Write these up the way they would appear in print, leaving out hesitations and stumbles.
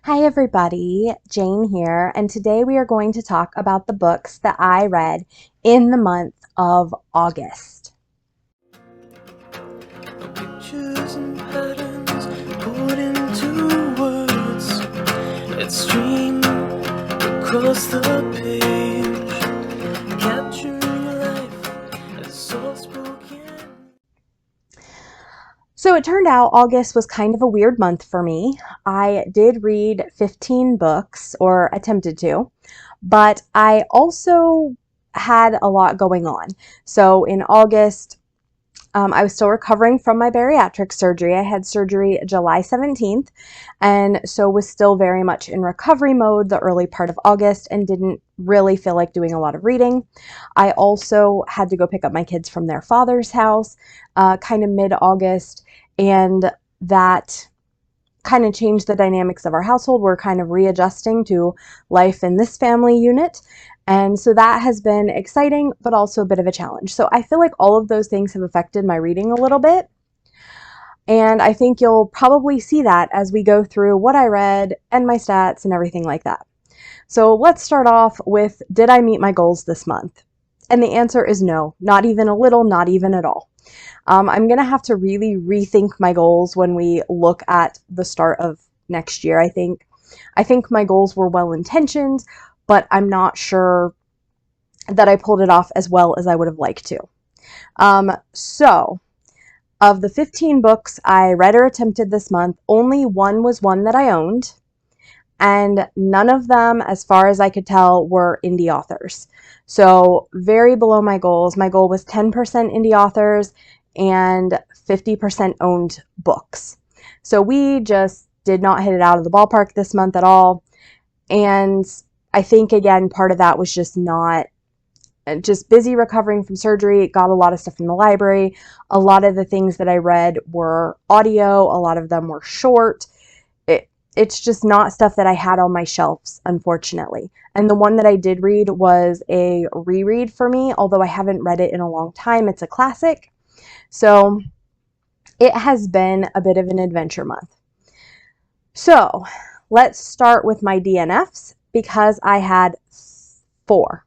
Hi everybody, Jane here, and today we are going to talk about the books that I read in the month of August. Pictures and patterns put into words that stream across the page, capturing life as soft-spoken. So it turned out August was kind of a weird month for me. I did read 15 books, or attempted to, but I also had a lot going on. So in August, I was still recovering from my bariatric surgery. I had surgery July 17th, and so was still very much in recovery mode the early part of August and didn't really feel like doing a lot of reading. I also had to go pick up my kids from their father's house kind of mid-August, and that kind of changed the dynamics of our household. We're kind of readjusting to life in this family unit. And so that has been exciting, but also a bit of a challenge. So I feel like all of those things have affected my reading a little bit. And I think you'll probably see that as we go through what I read and my stats and everything like that. So let's start off with, did I meet my goals this month? And the answer is no, not even a little, not even at all. I'm going to have to really rethink my goals when we look at the start of next year, I think. I think my goals were well-intentioned, but I'm not sure that I pulled it off as well as I would have liked to. So, of the 15 books I read or attempted this month, only one was one that I owned, and none of them, as far as I could tell, were indie authors. So very below my goals. My goal was 10% indie authors and 50% owned books. So we just did not hit it out of the ballpark this month at all. And I think, again, part of that was just busy recovering from surgery. Got a lot of stuff from the library. A lot of the things that I read were audio. A lot of them were short. It's just not stuff that I had on my shelves, unfortunately. And the one that I did read was a reread for me, although I haven't read it in a long time. It's a classic. So it has been a bit of an adventure month. So let's start with my DNFs, because I had four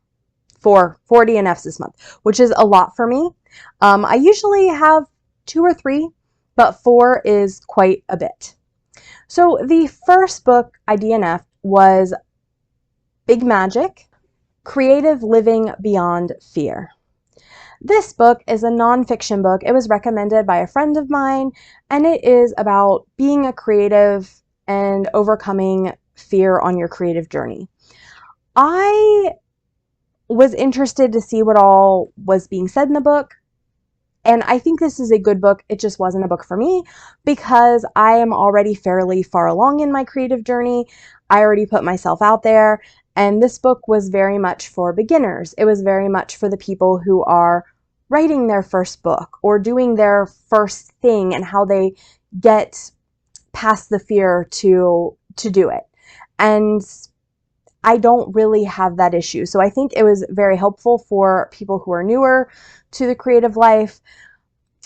DNFs this month, which is a lot for me. I usually have 2 or 3, but 4 is quite a bit. So the first book I DNF'd was Big Magic, Creative Living Beyond Fear. This book is a nonfiction book. It was recommended by a friend of mine, and it is about being a creative and overcoming fear on your creative journey. I was interested to see what all was being said in the book. And I think this is a good book. It just wasn't a book for me because I am already fairly far along in my creative journey. I already put myself out there, and this book was very much for beginners. It was very much for the people who are writing their first book or doing their first thing and how they get past the fear to do it. And I don't really have that issue. So I think it was very helpful for people who are newer to the creative life,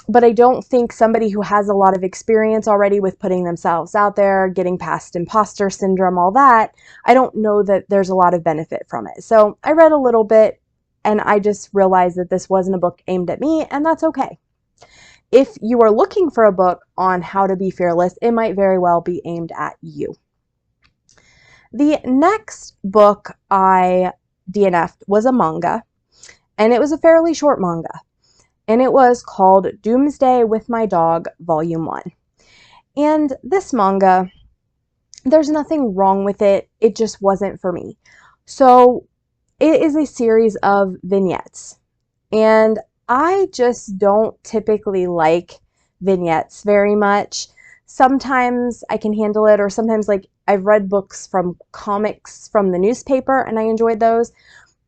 but I don't think somebody who has a lot of experience already with putting themselves out there, getting past imposter syndrome, all that, I don't know that there's a lot of benefit from it. So I read a little bit and I just realized that this wasn't a book aimed at me, and that's okay. If you are looking for a book on how to be fearless, it might very well be aimed at you. The next book I DNF'd was a manga, and it was a fairly short manga, and it was called Doomsday with My Dog, Volume 1. And this manga, there's nothing wrong with it, it just wasn't for me. So it is a series of vignettes, and I just don't typically like vignettes very much. Sometimes I can handle it, or sometimes, like, I've read books from comics from the newspaper and I enjoyed those.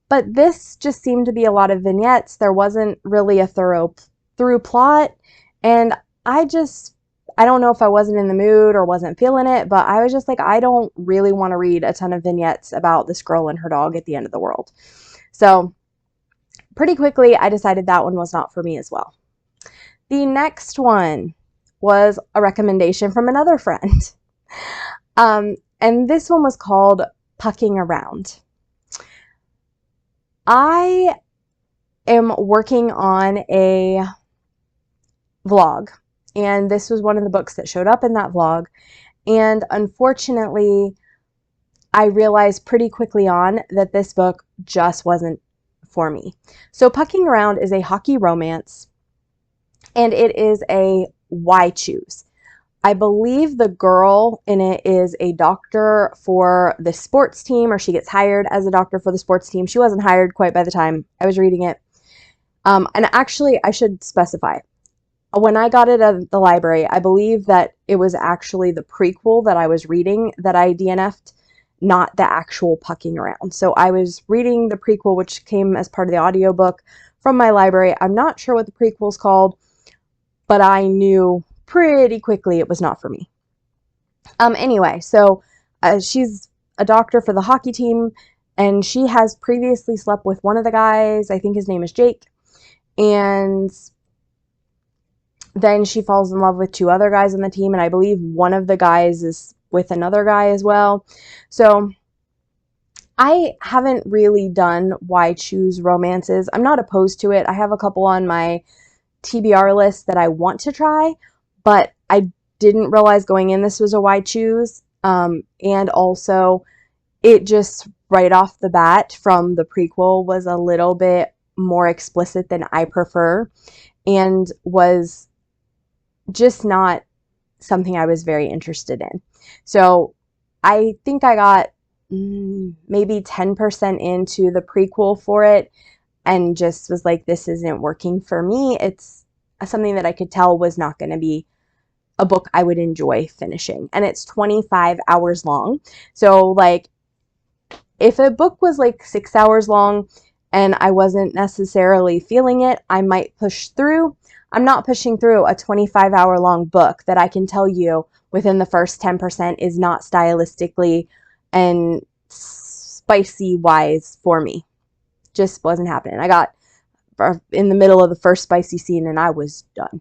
But this just seemed to be a lot of vignettes. There wasn't really a through plot. And I don't know if I wasn't in the mood or wasn't feeling it, but I was just like, I don't really want to read a ton of vignettes about this girl and her dog at the end of the world. So pretty quickly, I decided that one was not for me as well. The next one was a recommendation from another friend. And this one was called Pucking Around. I am working on a vlog, and this was one of the books that showed up in that vlog. And unfortunately, I realized pretty quickly on that this book just wasn't for me. So Pucking Around is a hockey romance, and it is a why choose. I believe the girl in it is a doctor for the sports team, or she gets hired as a doctor for the sports team. She wasn't hired quite by the time I was reading it. And actually, I should specify, when I got it at the library, I believe that it was actually the prequel that I was reading that I DNF'd, not the actual Pucking Around. So I was reading the prequel, which came as part of the audiobook from my library. I'm not sure what the prequel's called, but I knew pretty quickly it was not for me. Anyway, so she's a doctor for the hockey team, and she has previously slept with one of the guys. I think his name is Jake. And then she falls in love with two other guys on the team, and I believe one of the guys is with another guy as well. So I haven't really done why choose romances. I'm not opposed to it. I have a couple on my TBR list that I want to try, but I didn't realize going in this was a why choose. And also, it just right off the bat from the prequel was a little bit more explicit than I prefer, and was just not something I was very interested in. So I think I got maybe 10% into the prequel for it, and just was like, this isn't working for me. It's something that I could tell was not going to be a book I would enjoy finishing. And it's 25 hours long. So like, if a book was like 6 hours long and I wasn't necessarily feeling it, I might push through. I'm not pushing through a 25-hour long book that I can tell you within the first 10% is not stylistically and spicy wise for me. Just wasn't happening. I got in the middle of the first spicy scene and I was done.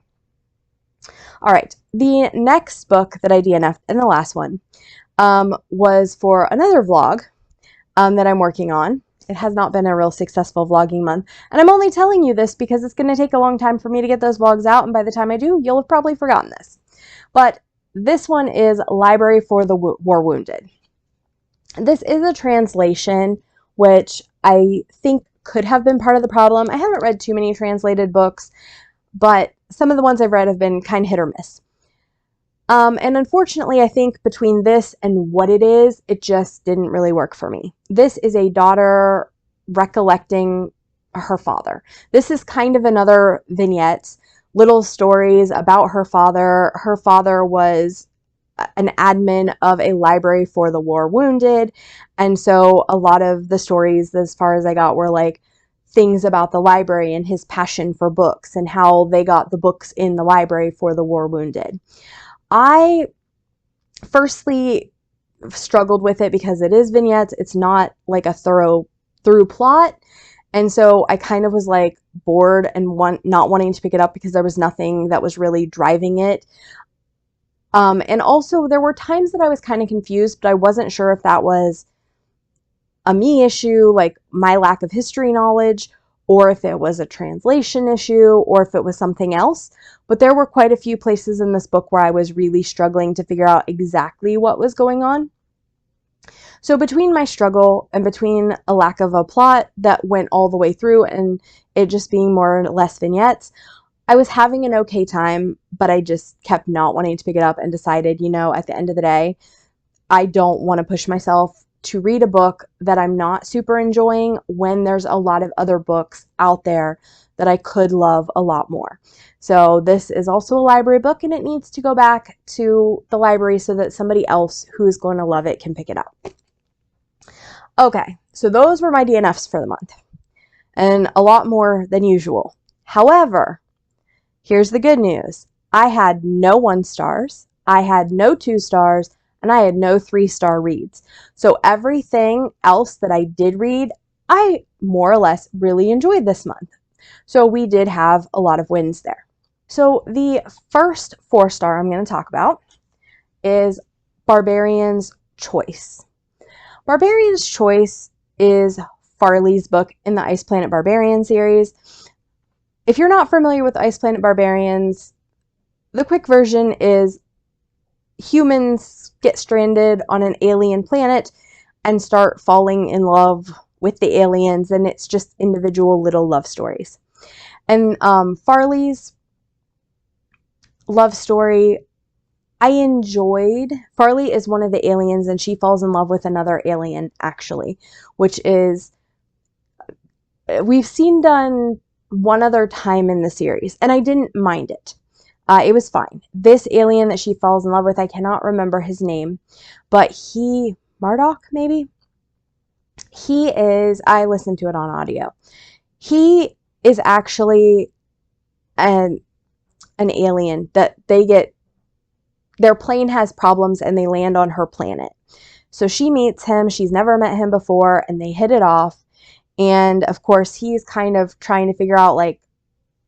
All right, the next book that I DNF'd, and the last one, was for another vlog that I'm working on. It has not been a real successful vlogging month, and I'm only telling you this because it's going to take a long time for me to get those vlogs out, and by the time I do, you'll have probably forgotten this. But this one is Library for the War Wounded. This is a translation, which I think could have been part of the problem. I haven't read too many translated books, but some of the ones I've read have been kind of hit or miss. And unfortunately, I think between this and what it is, it just didn't really work for me. This is a daughter recollecting her father. This is kind of another vignette, little stories about her father. Her father was an admin of a library for the war wounded. And so a lot of the stories, as far as I got, were like things about the library and his passion for books and how they got the books in the library for the war wounded. I firstly struggled with it because it is vignettes. It's not like a through plot. And so I kind of was like bored and not wanting to pick it up because there was nothing that was really driving it. And also there were times that I was kind of confused, but I wasn't sure if that was a me issue, like my lack of history knowledge, or if it was a translation issue, or if it was something else. But there were quite a few places in this book where I was really struggling to figure out exactly what was going on. So between my struggle and between a lack of a plot that went all the way through and it just being more or less vignettes, I was having an okay time, but I just kept not wanting to pick it up and decided, you know, at the end of the day, I don't want to push myself to read a book that I'm not super enjoying when there's a lot of other books out there that I could love a lot more. So this is also a library book, and it needs to go back to the library so that somebody else who is going to love it can pick it up. Okay, so those were my DNFs for the month, and a lot more than usual. However, here's the good news. I had no 1 stars, I had no 2 stars, and I had no 3-star reads. So everything else that I did read, I more or less really enjoyed this month. So we did have a lot of wins there. So the first 4-star I'm going to talk about is Barbarian's Choice. Barbarian's Choice is Farley's book in the Ice Planet Barbarian series. If you're not familiar with Ice Planet Barbarians, the quick version is humans get stranded on an alien planet and start falling in love with the aliens, and it's just individual little love stories. And Farley's love story, I enjoyed. Farley is one of the aliens, and she falls in love with another alien, actually, which is, we've seen done one other time in the series, and I didn't mind it. It was fine. This alien that she falls in love with, I cannot remember his name, but Marduk, maybe? He is, I listened to it on audio. He is actually an alien that their plane has problems and they land on her planet. So she meets him, she's never met him before, and they hit it off. And of course, he's kind of trying to figure out like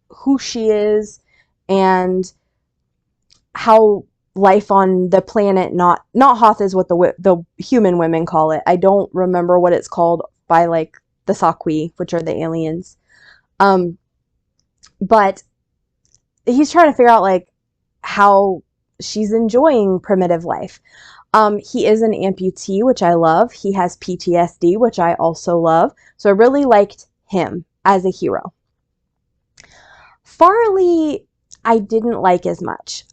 who she is and how life on the planet, not Hoth is what the human women call it. I don't remember what it's called by like the Sakui, which are the aliens. But he's trying to figure out like how she's enjoying primitive life. He is an amputee, which I love. He has PTSD, which I also love. So I really liked him as a hero. Farley, I didn't like as much.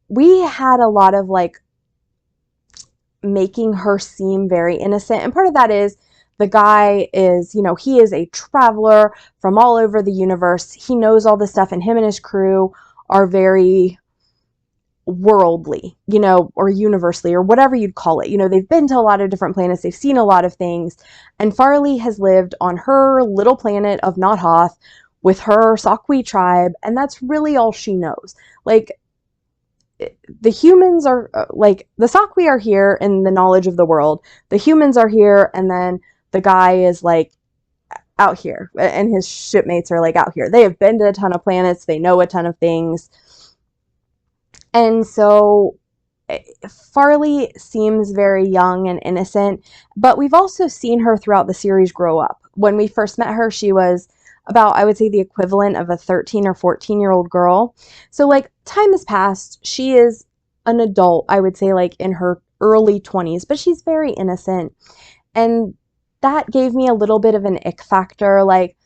We had a lot of like making her seem very innocent. And part of that is the guy is, he is a traveler from all over the universe. He knows all this stuff, and him and his crew are very worldly, or universally, or whatever you'd call it. They've been to a lot of different planets. They've seen a lot of things. And Farley has lived on her little planet of Not Hoth with her Sakui tribe, and that's really all she knows. Like, the humans are, like, the Sakui are here in the knowledge of the world. The humans are here, and then the guy is, like, out here, and his shipmates are, like, out here. They have been to a ton of planets. They know a ton of things. And so Farley seems very young and innocent, but we've also seen her throughout the series grow up. When we first met her, she was about, I would say, the equivalent of a 13 or 14-year-old girl. So, like, time has passed. She is an adult, I would say, like, in her early 20s, but she's very innocent. And that gave me a little bit of an ick factor. Like,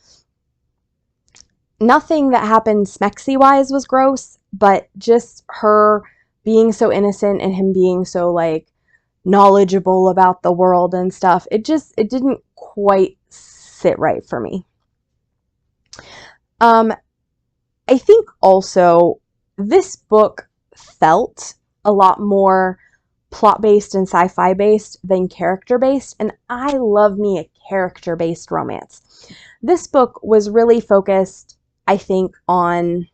nothing that happened Smexy-wise was gross, but just her being so innocent and him being so, like, knowledgeable about the world and stuff, it didn't quite sit right for me. I think also this book felt a lot more plot-based and sci-fi-based than character-based, and I love me a character-based romance. This book was really focused, I think, on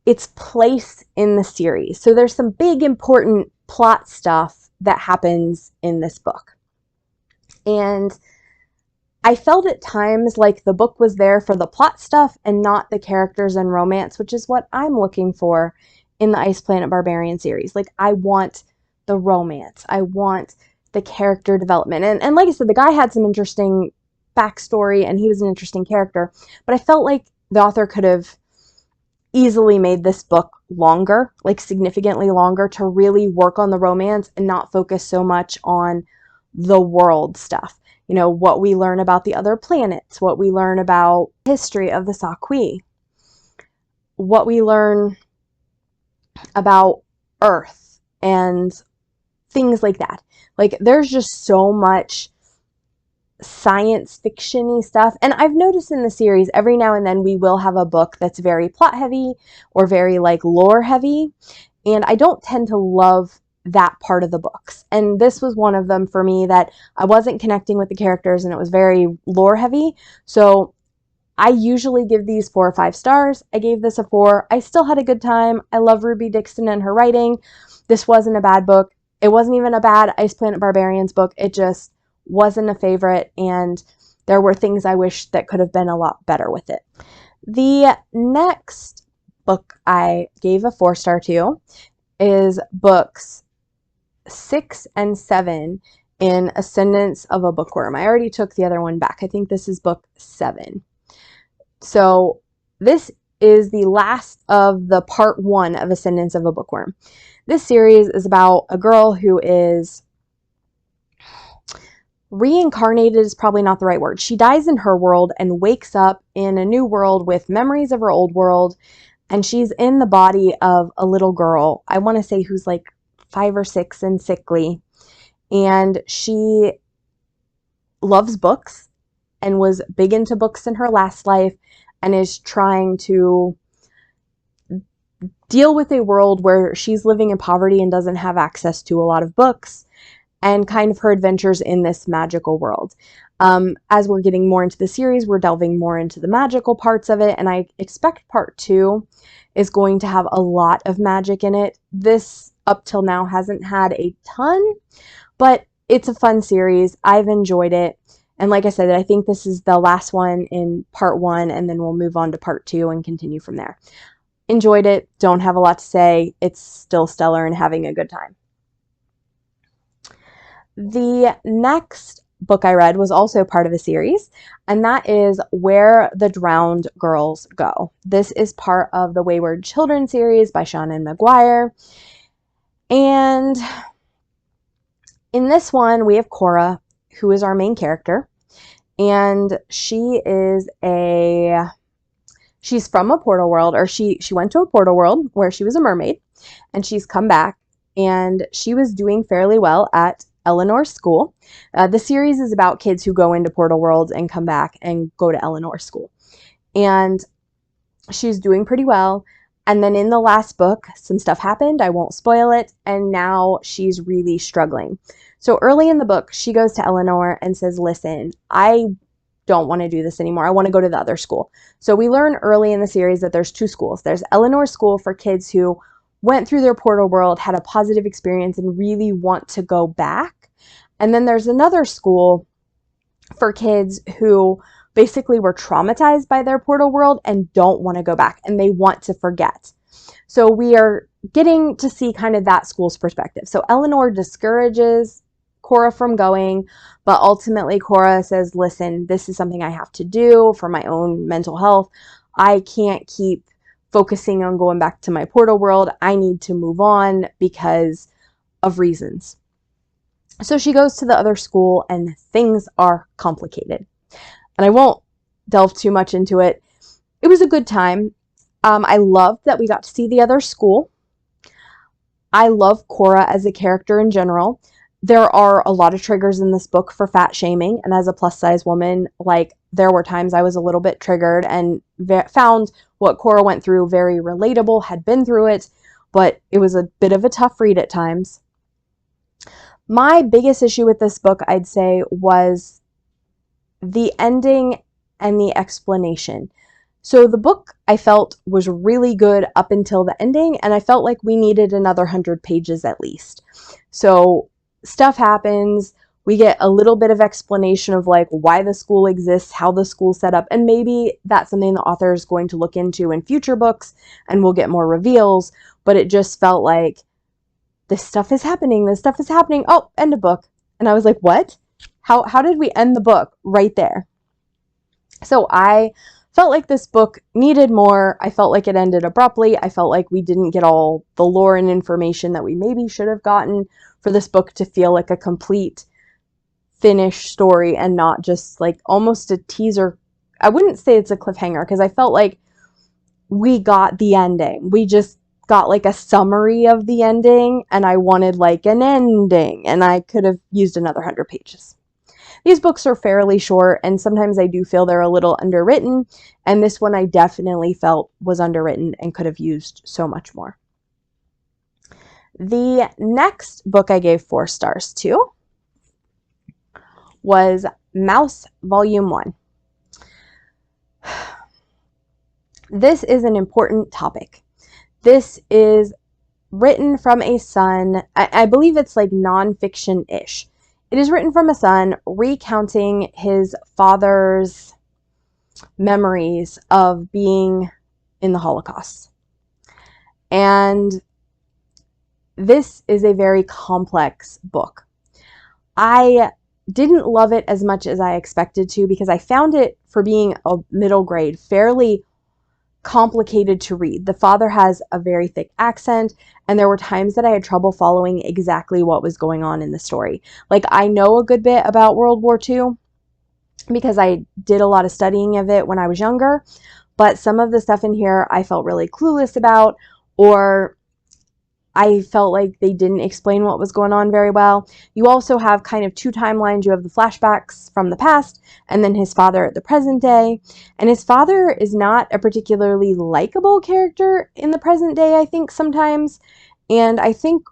its place in the series. So there's some big, important plot stuff that happens in this book. And I felt at times like the book was there for the plot stuff and not the characters and romance, which is what I'm looking for in the Ice Planet Barbarian series. Like, I want the romance. I want the character development. And like I said, the guy had some interesting backstory and he was an interesting character, but I felt like the author could have easily made this book longer, like significantly longer, to really work on the romance and not focus so much on the world stuff. What we learn about the other planets, what we learn about history of the Sakui, what we learn about Earth and things like that. Like, there's just so much science fiction-y stuff. And I've noticed in the series, every now and then we will have a book that's very plot heavy or very like lore heavy. And I don't tend to love that part of the books. And this was one of them for me, that I wasn't connecting with the characters and it was very lore heavy. So I usually give these 4 or 5 stars. I gave this a 4. I still had a good time. I love Ruby Dixon and her writing. This wasn't a bad book. It wasn't even a bad Ice Planet Barbarians book. It just wasn't a favorite, and there were things I wish that could have been a lot better with it. The next book I gave a 4-star to is books 6 and 7 in Ascendance of a Bookworm. I already took the other one back. I think this is book 7. So this is the last of the part 1 of Ascendance of a Bookworm. This series is about a girl who is reincarnated is probably not the right word. She dies in her world and wakes up in a new world with memories of her old world, and she's in the body of a little girl, I want to say who's like 5 or 6 and sickly, and she loves books and was big into books in her last life and is trying to deal with a world where she's living in poverty and doesn't have access to a lot of books, and kind of her adventures in this magical world. As we're getting more into the series, we're delving more into the magical parts of it, and I expect part 2 is going to have a lot of magic in it. This, up till now, hasn't had a ton, but it's a fun series. I've enjoyed it. And like I said, I think this is the last one in part 1, and then we'll move on to part 2 and continue from there. Enjoyed it. Don't have a lot to say. It's still stellar and having a good time. The next book I read was also part of a series, and that is Where the Drowned Girls Go. This is part of the Wayward Children series by Seanan and McGuire. And in this one, we have Cora, who is our main character, and she's from a portal world, or she went to a portal world where she was a mermaid, and she's come back, and she was doing fairly well at Eleanor's school. The series is about kids who go into portal worlds and come back and go to Eleanor's school. And she's doing pretty well. And then in the last book, some stuff happened. I won't spoil it. And now she's really struggling. So early in the book, she goes to Eleanor and says, listen, I don't want to do this anymore. I want to go to the other school. So we learn early in the series that there's 2 schools. There's Eleanor's school for kids who went through their portal world, had a positive experience, and really want to go back. And then there's another school for kids who basically were traumatized by their portal world and don't want to go back, and they want to forget. So we are getting to see kind of that school's perspective. So Eleanor discourages Cora from going, but ultimately Cora says, listen, this is something I have to do for my own mental health. I can't keep focusing on going back to my portal world. I need to move on because of reasons. So she goes to the other school, and things are complicated. And I won't delve too much into it. It was a good time. I loved that we got to see the other school. I love Cora as a character in general. There are a lot of triggers in this book for fat shaming, and as a plus size woman, like, there were times I was a little bit triggered and found what Cora went through very relatable, had been through it, but it was a bit of a tough read at times. My biggest issue with this book, I'd say, was the ending and the explanation. So the book, I felt, was really good up until the ending, and I felt like we needed another 100 pages at least. So stuff happens, we get a little bit of explanation of like why the school exists, how the school's set up, and maybe that's something the author is going to look into in future books, and we'll get more reveals, but it just felt like this stuff is happening, oh, end of book. And I was like, what? How did we end the book right there? So I felt like this book needed more. I felt like it ended abruptly. I felt like we didn't get all the lore and information that we maybe should have gotten for this book to feel like a complete finished story and not just like almost a teaser. I wouldn't say it's a cliffhanger because I felt like we got the ending. We just got like a summary of the ending, and I wanted like an ending, and I could have used another 100 pages. These books are fairly short, and sometimes I do feel they're a little underwritten, and this one I definitely felt was underwritten and could have used so much more. The next book I gave 4 stars to was Mouse Volume 1. This is an important topic. This is written from a son. I believe it's like nonfiction-ish. It is written from a son recounting his father's memories of being in the Holocaust. And this is a very complex book. I didn't love it as much as I expected to because I found it, for being a middle grade, fairly complicated to read. The father has a very thick accent, and there were times that I had trouble following exactly what was going on in the story. Like, I know a good bit about World War II because I did a lot of studying of it when I was younger, but some of the stuff in here I felt really clueless about, or I felt like they didn't explain what was going on very well. You also have kind of two timelines. You have the flashbacks from the past and then his father at the present day. And his father is not a particularly likable character in the present day, I think, sometimes. And I think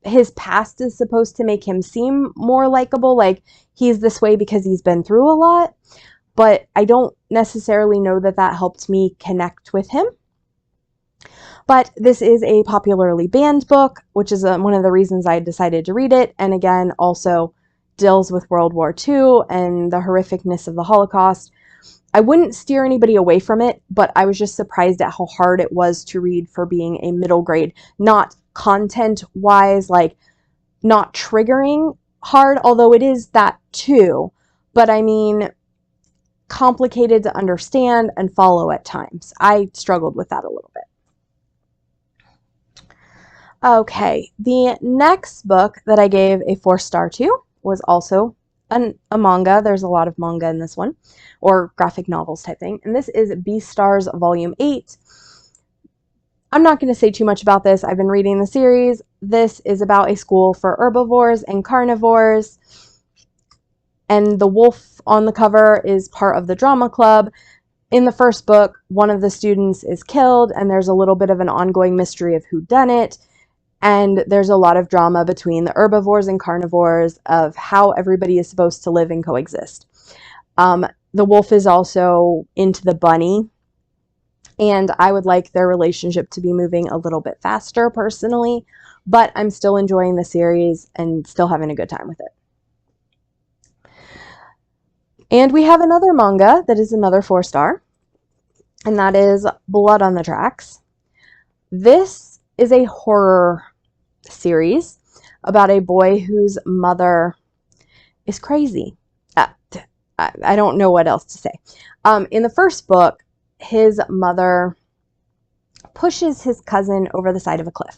his past is supposed to make him seem more likable, like he's this way because he's been through a lot. But I don't necessarily know that that helped me connect with him. But this is a popularly banned book, which is one of the reasons I decided to read it. And again, also deals with World War II and the horrificness of the Holocaust. I wouldn't steer anybody away from it, but I was just surprised at how hard it was to read for being a middle grade. Not content-wise, like not triggering hard, although it is that too. But I mean, complicated to understand and follow at times. I struggled with that a little bit. Okay, the next book that I gave a 4-star to was also a manga. There's a lot of manga in this one, or graphic novels type thing. And this is Beastars Volume 8. I'm not going to say too much about this. I've been reading the series. This is about a school for herbivores and carnivores. And the wolf on the cover is part of the drama club. In the first book, one of the students is killed, and there's a little bit of an ongoing mystery of who done it. And there's a lot of drama between the herbivores and carnivores of how everybody is supposed to live and coexist. The wolf is also into the bunny, and I would like their relationship to be moving a little bit faster personally, but I'm still enjoying the series and still having a good time with it. And we have another manga that is another 4-star, and that is Blood on the Tracks. This is a horror series about a boy whose mother is crazy. I don't know what else to say. In the first book, his mother pushes his cousin over the side of a cliff,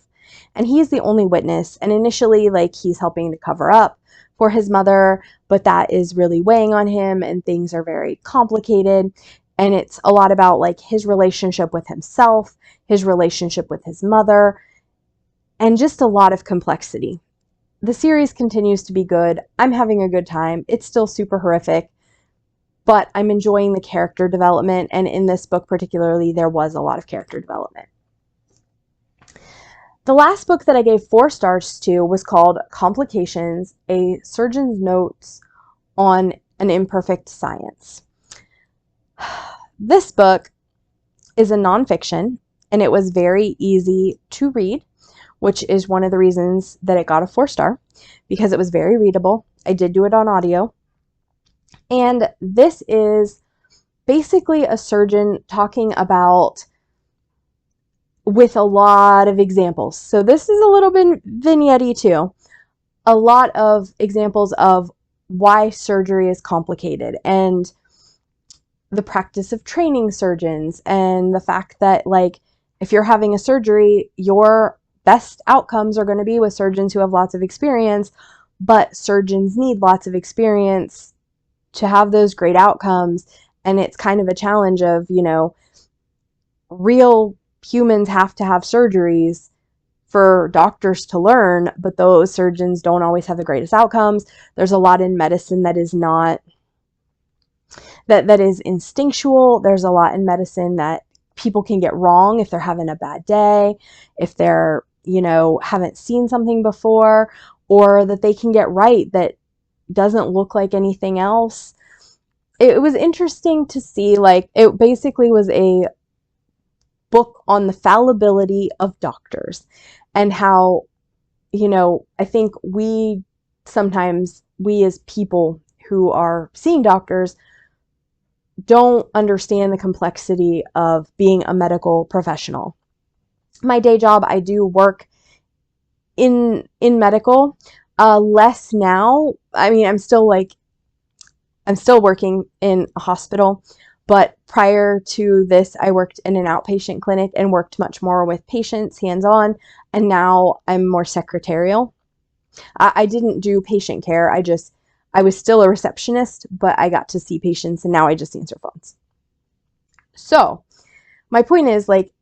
and he's the only witness. And initially, like, he's helping to cover up for his mother, but that is really weighing on him, and things are very complicated. And it's a lot about like his relationship with himself, his relationship with his mother, and just a lot of complexity. The series continues to be good. I'm having a good time. It's still super horrific, but I'm enjoying the character development, and in this book particularly, there was a lot of character development. The last book that I gave 4 stars to was called Complications, A Surgeon's Notes on an Imperfect Science. This book is a nonfiction, and it was very easy to read, which is one of the reasons that it got a 4-star, because it was very readable. I did do it on audio. And this is basically a surgeon talking about, with a lot of examples. So this is a little bit vignette-y too. A lot of examples of why surgery is complicated, and the practice of training surgeons, and the fact that, like, if you're having a surgery, your best outcomes are going to be with surgeons who have lots of experience, but surgeons need lots of experience to have those great outcomes. And it's kind of a challenge of, you know, real humans have to have surgeries for doctors to learn, but those surgeons don't always have the greatest outcomes. There's a lot in medicine that is not, that is instinctual. There's a lot in medicine that people can get wrong if they're having a bad day, if they're, you know, haven't seen something before, or that they can get right that doesn't look like anything else. It was interesting to see, like, it basically was a book on the fallibility of doctors, and how, you know, I think we as people who are seeing doctors don't understand the complexity of being a medical professional. My day job, I do work in medical, less now. I mean, I'm still working in a hospital, but prior to this, I worked in an outpatient clinic and worked much more with patients hands-on, and now I'm more secretarial. I didn't do patient care. I was still a receptionist, but I got to see patients, and now I just answer phones. So my point is, like,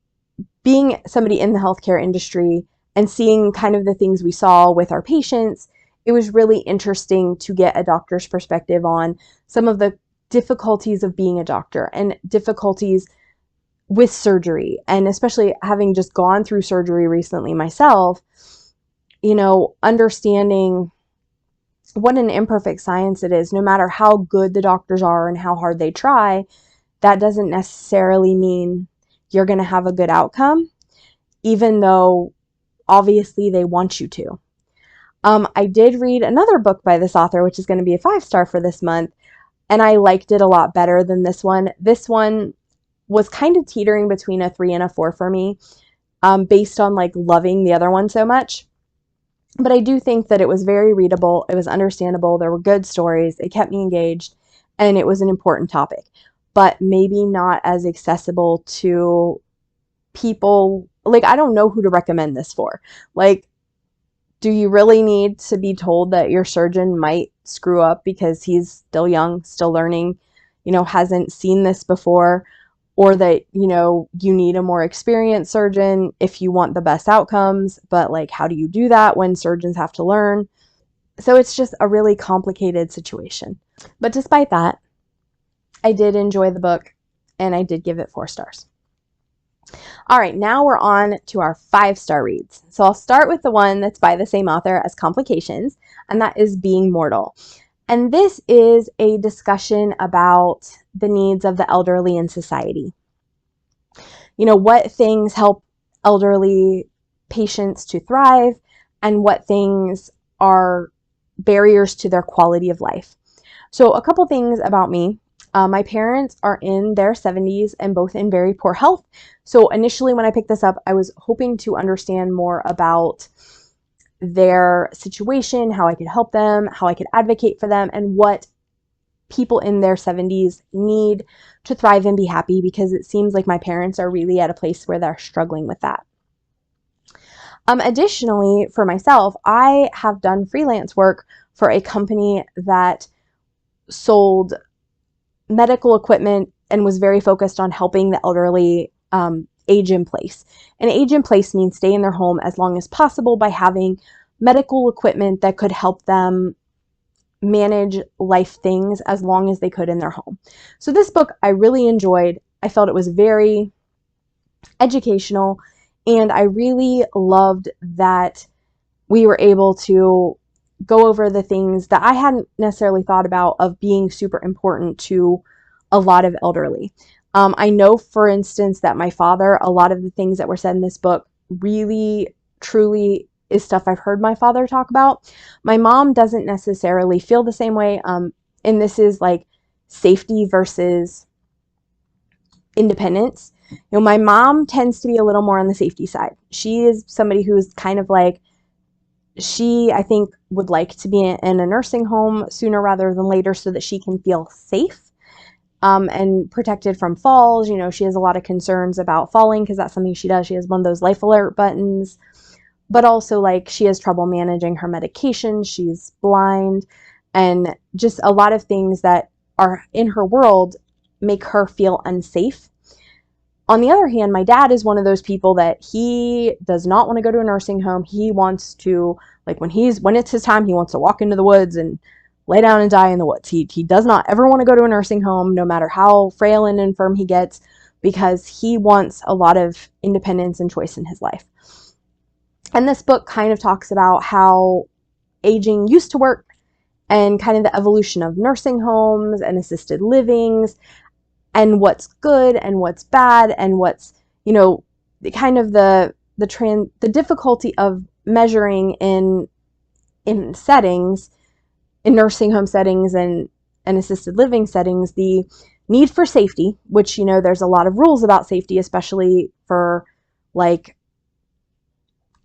being somebody in the healthcare industry and seeing kind of the things we saw with our patients, it was really interesting to get a doctor's perspective on some of the difficulties of being a doctor and difficulties with surgery. And especially having just gone through surgery recently myself, understanding what an imperfect science it is. No matter how good the doctors are and how hard they try, that doesn't necessarily mean you're going to have a good outcome, even though obviously they want you to. I did read another book by this author, which is going to be a 5-star for this month, and I liked it a lot better than this one. This one was kind of teetering between a 3 and a 4 for me, based on like loving the other one so much. But I do think that it was very readable. It was understandable. There were good stories. It kept me engaged, and it was an important topic, but maybe not as accessible to people. Like, I don't know who to recommend this for. Like, do you really need to be told that your surgeon might screw up because he's still young, still learning, hasn't seen this before, or that, you need a more experienced surgeon if you want the best outcomes, but like, how do you do that when surgeons have to learn? So it's just a really complicated situation. But despite that, I did enjoy the book, and I did give it 4 stars. All right, now we're on to our 5-star reads. So I'll start with the one that's by the same author as Complications, and that is Being Mortal. And this is a discussion about the needs of the elderly in society. What things help elderly patients to thrive, and what things are barriers to their quality of life. So a couple things about me. My parents are in their 70s and both in very poor health. So initially when I picked this up, I was hoping to understand more about their situation, how I could help them, how I could advocate for them, and what people in their 70s need to thrive and be happy, because it seems like my parents are really at a place where they're struggling with that. Additionally, for myself, I have done freelance work for a company that sold medical equipment and was very focused on helping the elderly age in place. And age in place means stay in their home as long as possible by having medical equipment that could help them manage life things as long as they could in their home. So this book I really enjoyed. I felt it was very educational, and I really loved that we were able to go over the things that I hadn't necessarily thought about of being super important to a lot of elderly. I know, for instance, that my father, a lot of the things that were said in this book really, truly is stuff I've heard my father talk about. My mom doesn't necessarily feel the same way. And this is like safety versus independence. My mom tends to be a little more on the safety side. She is somebody who's kind of like, I think, would like to be in a nursing home sooner rather than later so that she can feel safe and protected from falls. She has a lot of concerns about falling because that's something she does. She has one of those life alert buttons, but also like she has trouble managing her medication. She's blind, and just a lot of things that are in her world make her feel unsafe. On the other hand, my dad is one of those people that he does not want to go to a nursing home. He wants to, like, when it's his time, he wants to walk into the woods and lay down and die in the woods. He does not ever want to go to a nursing home, no matter how frail and infirm he gets, because he wants a lot of independence and choice in his life. And this book kind of talks about how aging used to work and kind of the evolution of nursing homes and assisted livings, and what's good and what's bad, and what's, kind of the difficulty of measuring in settings, in nursing home settings and assisted living settings, the need for safety, which, there's a lot of rules about safety, especially for like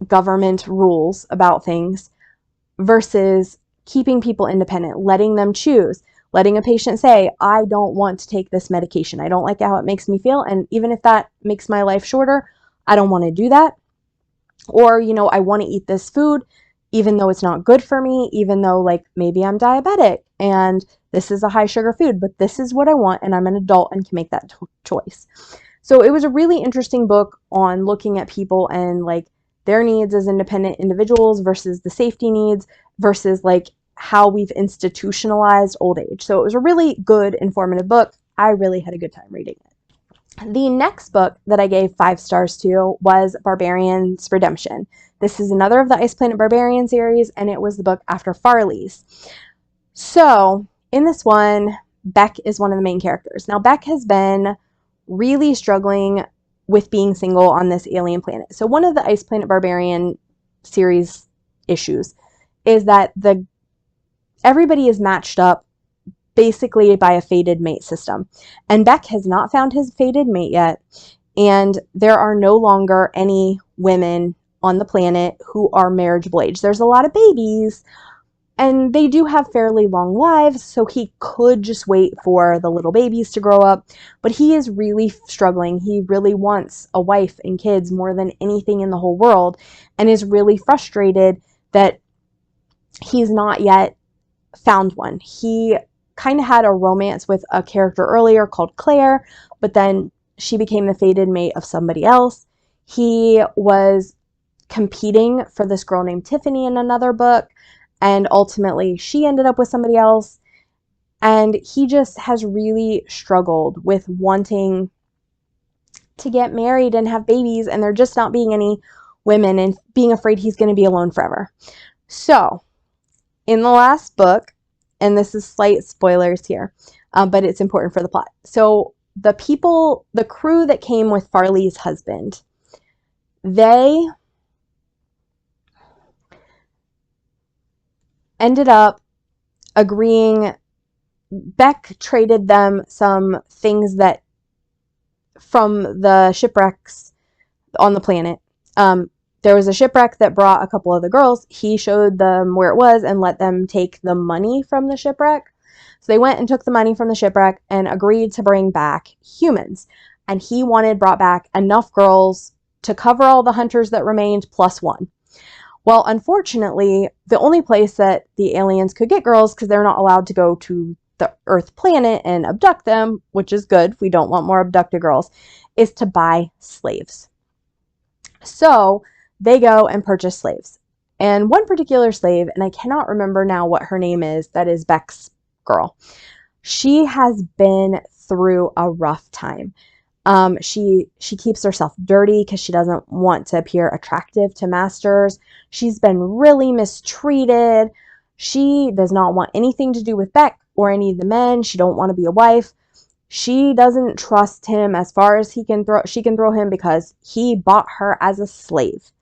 government rules about things versus keeping people independent, letting them choose, letting a patient say, I don't want to take this medication. I don't like how it makes me feel. And even if that makes my life shorter, I don't want to do that. Or, I want to eat this food, even though it's not good for me, even though like maybe I'm diabetic and this is a high sugar food, but this is what I want and I'm an adult and can make that choice. So it was a really interesting book on looking at people and like their needs as independent individuals versus the safety needs versus like how we've institutionalized old age. So it was a really good, informative book. I really had a good time reading it. The next book that I gave 5 stars to was Barbarian's Redemption. This is another of the Ice Planet Barbarian series, and it was the book after Farley's. So in this one, Beck is one of the main characters. Now, Beck has been really struggling with being single on this alien planet. So one of the Ice Planet Barbarian series issues is that everybody is matched up basically by a fated mate system. And Beck has not found his fated mate yet. And there are no longer any women on the planet who are marriageable age. There's a lot of babies, and they do have fairly long lives, so he could just wait for the little babies to grow up. But he is really struggling. He really wants a wife and kids more than anything in the whole world, and is really frustrated that he's not yet found one. He kind of had a romance with a character earlier called Claire, but then she became the fated mate of somebody else. He was competing for this girl named Tiffany in another book, and ultimately she ended up with somebody else. And he just has really struggled with wanting to get married and have babies, and there just not being any women and being afraid he's going to be alone forever. So in the last book, and this is slight spoilers here, but it's important for the plot. So the crew that came with Farley's husband, they ended up agreeing. Beck traded them some things that from the shipwrecks on the planet. There was a shipwreck that brought a couple of the girls. He showed them where it was and let them take the money from the shipwreck. So they went and took the money from the shipwreck and agreed to bring back humans. And he brought back enough girls to cover all the hunters that remained plus one. Well, unfortunately, the only place that the aliens could get girls, because they're not allowed to go to the Earth planet and abduct them, which is good, we don't want more abducted girls, is to buy slaves. So they go and purchase slaves. And one particular slave, and I cannot remember now what her name is, that is Beck's girl. She has been through a rough time. She keeps herself dirty because she doesn't want to appear attractive to masters. She's been really mistreated. She does not want anything to do with Beck or any of the men. She don't want to be a wife. She doesn't trust him as far as she can throw him because he bought her as a slave.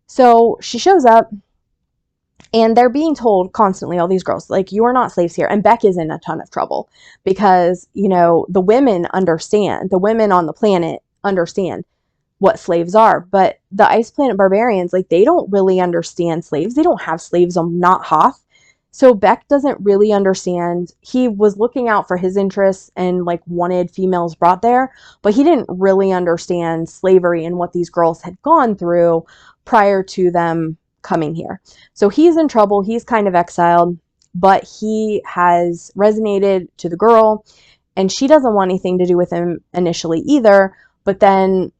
So she shows up, and they're being told constantly, all these girls, like, you are not slaves here. And Beck is in a ton of trouble because, the women understand, the women on the planet understand what slaves are. But the Ice Planet Barbarians, like, they don't really understand slaves. They don't have slaves on Not Hoth. So Beck doesn't really understand. He was looking out for his interests and like wanted females brought there, but he didn't really understand slavery and what these girls had gone through prior to them coming here. So he's in trouble. He's kind of exiled, but he has resonated to the girl, and she doesn't want anything to do with him initially either. But then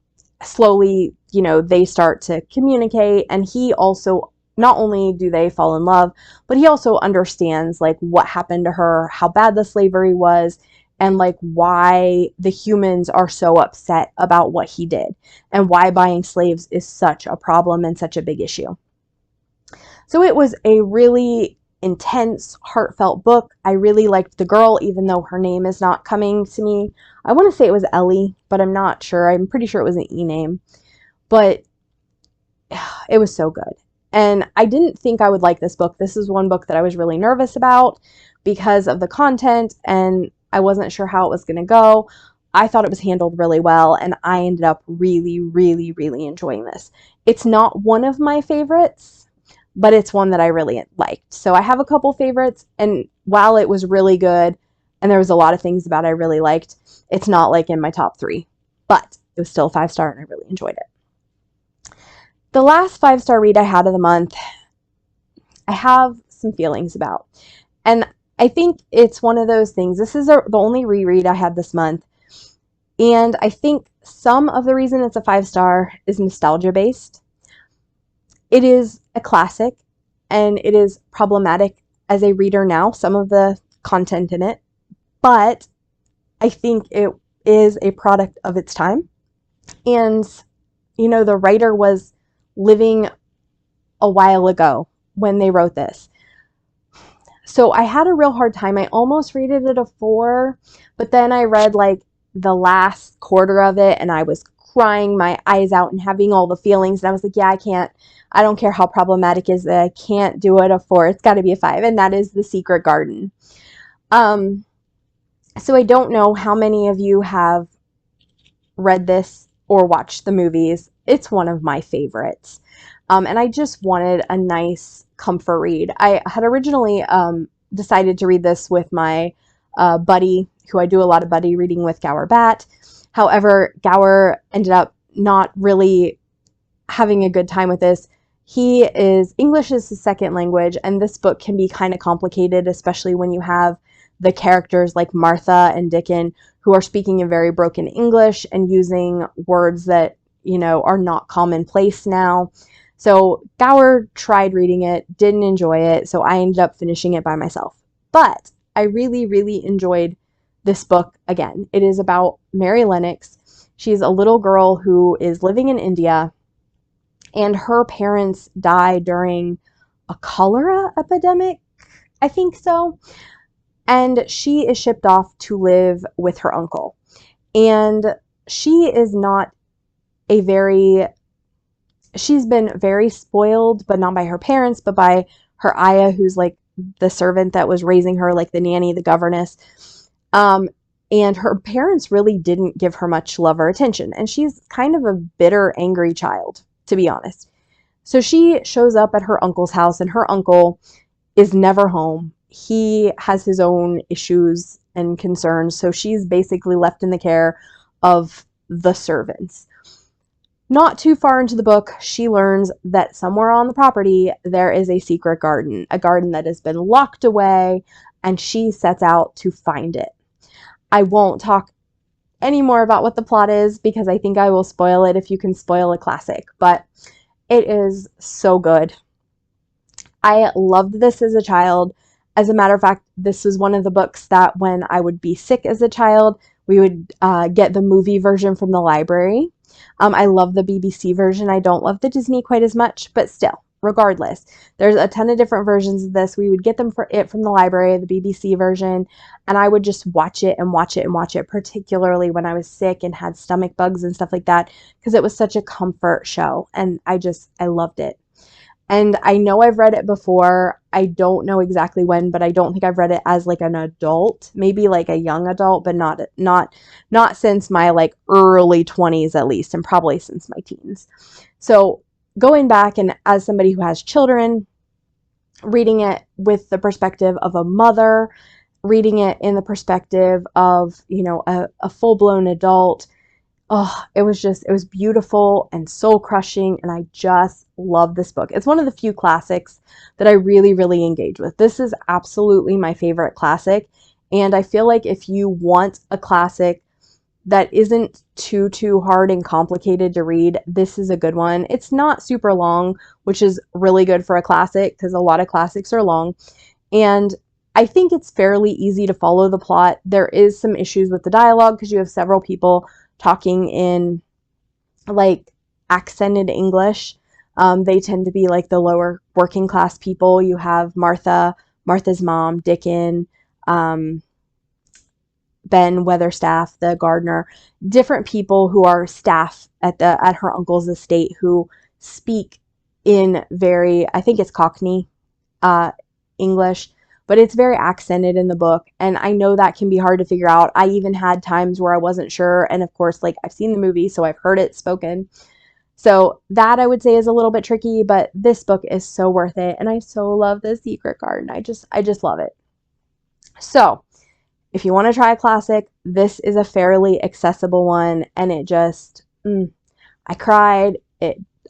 slowly, they start to communicate, and he also, not only do they fall in love, but he also understands like what happened to her, how bad the slavery was, and like why the humans are so upset about what he did and why buying slaves is such a problem and such a big issue. So it was a really intense, heartfelt book. I really liked the girl, even though her name is not coming to me. I want to say it was Ellie, but I'm not sure. I'm pretty sure it was an E name. But it was so good. And I didn't think I would like this book. This is one book that I was really nervous about because of the content, and I wasn't sure how it was going to go. I thought it was handled really well, and I ended up really, really, really enjoying this. It's not one of my favorites, but it's one that I really liked. So I have a couple favorites, and while it was really good and there was a lot of things about it I really liked, it's not like in my top 3, but it was still a 5-star and I really enjoyed it. The last 5-star read I had of the month, I have some feelings about. And I think it's one of those things. This is the only reread I had this month. And I think some of the reason it's a 5-star is nostalgia based. It is a classic and it is problematic as a reader now, some of the content in it, but I think it is a product of its time. And, the writer was living a while ago when they wrote this. So I had a real hard time. I almost rated it a 4, but then I read like the last quarter of it and I was crying my eyes out and having all the feelings. And I was like, yeah, I don't care how problematic it is, I can't do it a 4. It's got to be a 5. And that is The Secret Garden. So I don't know how many of you have read this or watched the movies. It's one of my favorites. And I just wanted a nice comfort read. I had originally decided to read this with my buddy, who I do a lot of buddy reading with, Gower Bat. However, Gower ended up not really having a good time with this. English is his second language, and this book can be kind of complicated, especially when you have the characters like Martha and Dickon who are speaking in very broken English and using words that, are not commonplace now. So Gower tried reading it, didn't enjoy it, so I ended up finishing it by myself. But I really, really enjoyed this book again. It is about Mary Lennox. She's a little girl who is living in India, and her parents die during a cholera epidemic, I think so. And she is shipped off to live with her uncle. And she is not she's been very spoiled, but not by her parents, but by her ayah, who's like the servant that was raising her, like the nanny, the governess. And her parents really didn't give her much love or attention. And she's kind of a bitter, angry child, to be honest. So she shows up at her uncle's house, and her uncle is never home. He has his own issues and concerns, so she's basically left in the care of the servants. Not too far into the book, she learns that somewhere on the property there is a secret garden, a garden that has been locked away, and she sets out to find it. I won't talk any more about what the plot is because I think I will spoil it if you can spoil a classic, but it is so good. I loved this as a child. As a matter of fact, this was one of the books that when I would be sick as a child, we would get the movie version from the library. I love the BBC version. I don't love the Disney quite as much, but still, regardless, there's a ton of different versions of this. We would get them from the library, the BBC version, and I would just watch it and watch it and watch it, particularly when I was sick and had stomach bugs and stuff like that, because it was such a comfort show, and I loved it. And I know I've read it before. I don't know exactly when, but I don't think I've read it as like an adult, maybe like a young adult, but not since my like early 20s at least, and probably since my teens. So going back, and as somebody who has children, reading it with the perspective of a mother, reading it in the perspective of, a full-blown adult, it was beautiful and soul crushing, and I just love this book. It's one of the few classics that I really, really engage with. This is absolutely my favorite classic, and I feel like if you want a classic that isn't too hard and complicated to read, this is a good one. It's not super long, which is really good for a classic because a lot of classics are long, and I think it's fairly easy to follow the plot. There is some issues with the dialogue because you have several people talking in like accented English. They tend to be like the lower working class people. You have Martha's mom, Dickon, Ben Weatherstaff, the gardener, different people who are staff at her uncle's estate who speak in very, I think it's Cockney English, but it's very accented in the book, and I know that can be hard to figure out. I even had times where I wasn't sure, and of course, like, I've seen the movie, so I've heard it spoken. So that I would say is a little bit tricky, but this book is so worth it. And I so love the Secret Garden. I just love it. So if you want to try a classic, this is a fairly accessible one. And it just, I cried.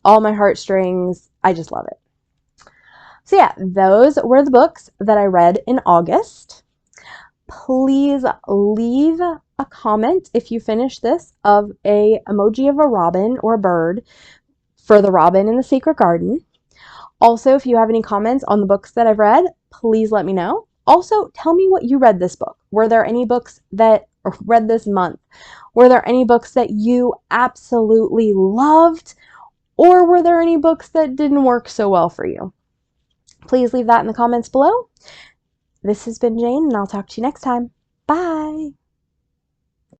All my heartstrings. I just love it. So yeah, those were the books that I read in August. Please leave a comment if you finish this of a emoji of a robin or a bird for the robin in the Secret Garden. Also, if you have any comments on the books that I've read, please let me know. Also, tell me what you read this book. Were there any books that read this month? Were there any books that you absolutely loved? Or were there any books that didn't work so well for you? Please leave that in the comments below. This has been Jane, and I'll talk to you next time. Bye!